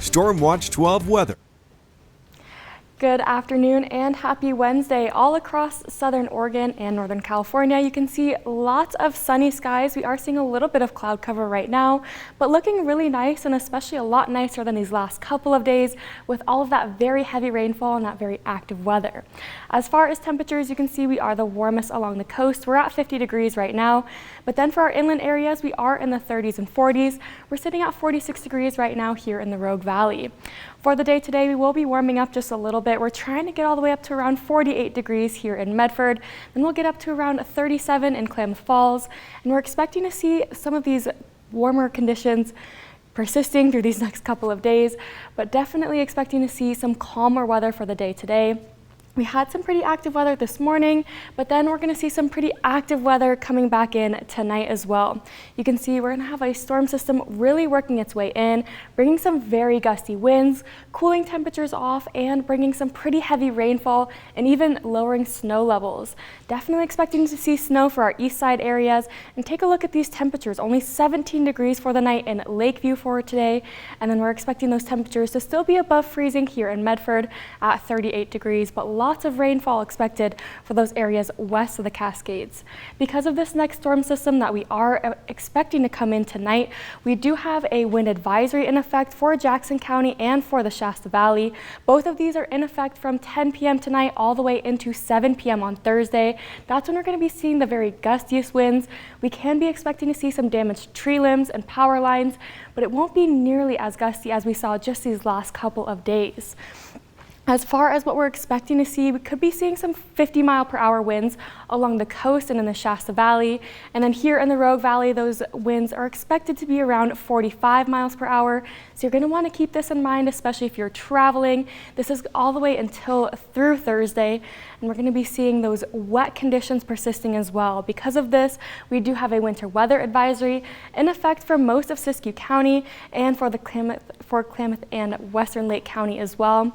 Storm Watch 12 weather. Good afternoon and happy Wednesday. All across southern Oregon and northern California, you can see lots of sunny skies. We are seeing a little bit of cloud cover right now, but looking really nice, and especially a lot nicer than these last couple of days with all of that very heavy rainfall and that very active weather. As far as temperatures, you can see we are the warmest along the coast. We're at 50 degrees right now, but then for our inland areas, we are in the 30s and 40s. We're sitting at 46 degrees right now here in the Rogue Valley. For the day today, we will be warming up just a little bit. We're trying to get all the way up to around 48 degrees here in Medford. Then we'll get up to around 37 in Klamath Falls. And we're expecting to see some of these warmer conditions persisting through these next couple of days, but definitely expecting to see some calmer weather for the day today. We had some pretty active weather this morning, but then we're going to see some pretty active weather coming back in tonight as well. You can see we're going to have a storm system really working its way in, bringing some very gusty winds, cooling temperatures off, and bringing some pretty heavy rainfall and even lowering snow levels. Definitely expecting to see snow for our east side areas. And take a look at these temperatures, only 17 degrees for the night in Lakeview for today. And then we're expecting those temperatures to still be above freezing here in Medford at 38 degrees, but lots of rainfall expected for those areas west of the Cascades. Because of this next storm system that we are expecting to come in tonight, we do have a wind advisory in effect for Jackson County and for the Shasta Valley. Both of these are in effect from 10 p.m. tonight all the way into 7 p.m. on Thursday. That's when we're going to be seeing the very gustiest winds. We can be expecting to see some damaged tree limbs and power lines, but it won't be nearly as gusty as we saw just these last couple of days. As far as what we're expecting to see, we could be seeing some 50-mile-per-hour winds along the coast and in the Shasta Valley. And then here in the Rogue Valley, those winds are expected to be around 45 miles per hour. So you're going to want to keep this in mind, especially if you're traveling. This is all the way until through Thursday. And we're going to be seeing those wet conditions persisting as well. Because of this, we do have a winter weather advisory in effect for most of Siskiyou County and for Klamath and Western Lake County as well.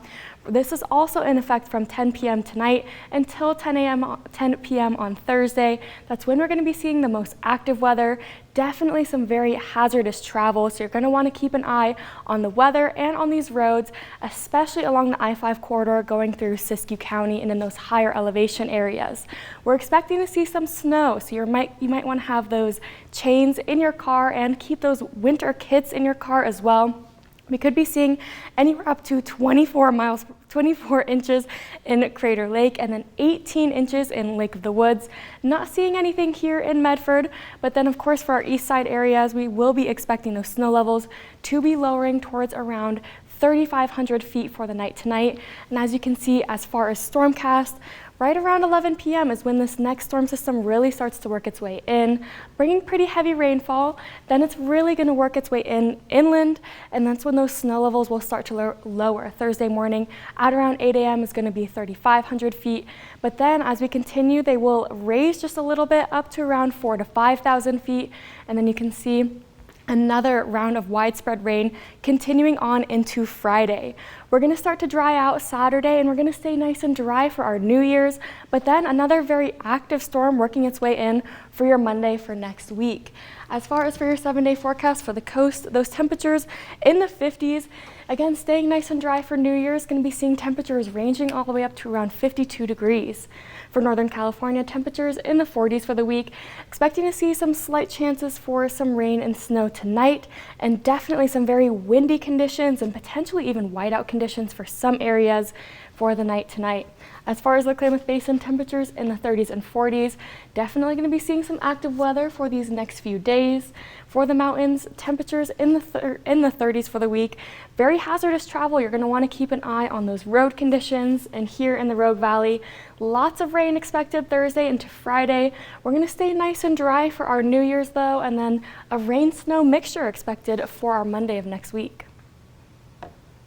This is also in effect from 10 p.m. tonight until 10 p.m. on Thursday. That's when we're going to be seeing the most active weather. Definitely some very hazardous travel, so you're going to want to keep an eye on the weather and on these roads, especially along the I-5 corridor going through Siskiyou County and in those higher elevation areas. We're expecting to see some snow, so you might want to have those chains in your car and keep those winter kits in your car as well. We could be seeing anywhere up to 24 inches in Crater Lake and then 18 inches in Lake of the Woods. Not seeing anything here in Medford, but then of course for our east side areas, we will be expecting those snow levels to be lowering towards around 3,500 feet for the night tonight. And as you can see, as far as Stormcast, right around 11 p.m. is when this next storm system really starts to work its way in, bringing pretty heavy rainfall. Then it's really going to work its way inland, and that's when those snow levels will start to lower. Thursday morning at around 8 a.m. is going to be 3,500 feet, but then as we continue, they will raise just a little bit up to around 4,000 to 5,000 feet, and then you can see another round of widespread rain continuing on into Friday. We're going to start to dry out Saturday, and we're going to stay nice and dry for our New Year's, but then another very active storm working its way in for your Monday for next week. As far as for your 7-day forecast for the coast, those temperatures in the 50s, again, staying nice and dry for New Year's, going to be seeing temperatures ranging all the way up to around 52 degrees. For Northern California, temperatures in the 40s for the week, expecting to see some slight chances for some rain and snow tonight, and definitely some very windy conditions and potentially even whiteout conditions for some areas for the night tonight. As far as the Klamath Basin, temperatures in the 30s and 40s, definitely going to be seeing some active weather for these next few days. For the mountains, temperatures in the 30s for the week. Very hazardous travel. You're going to want to keep an eye on those road conditions. And here in the Rogue Valley, lots of rain expected Thursday into Friday. We're going to stay nice and dry for our New Year's though, and then a rain-snow mixture expected for our Monday of next week.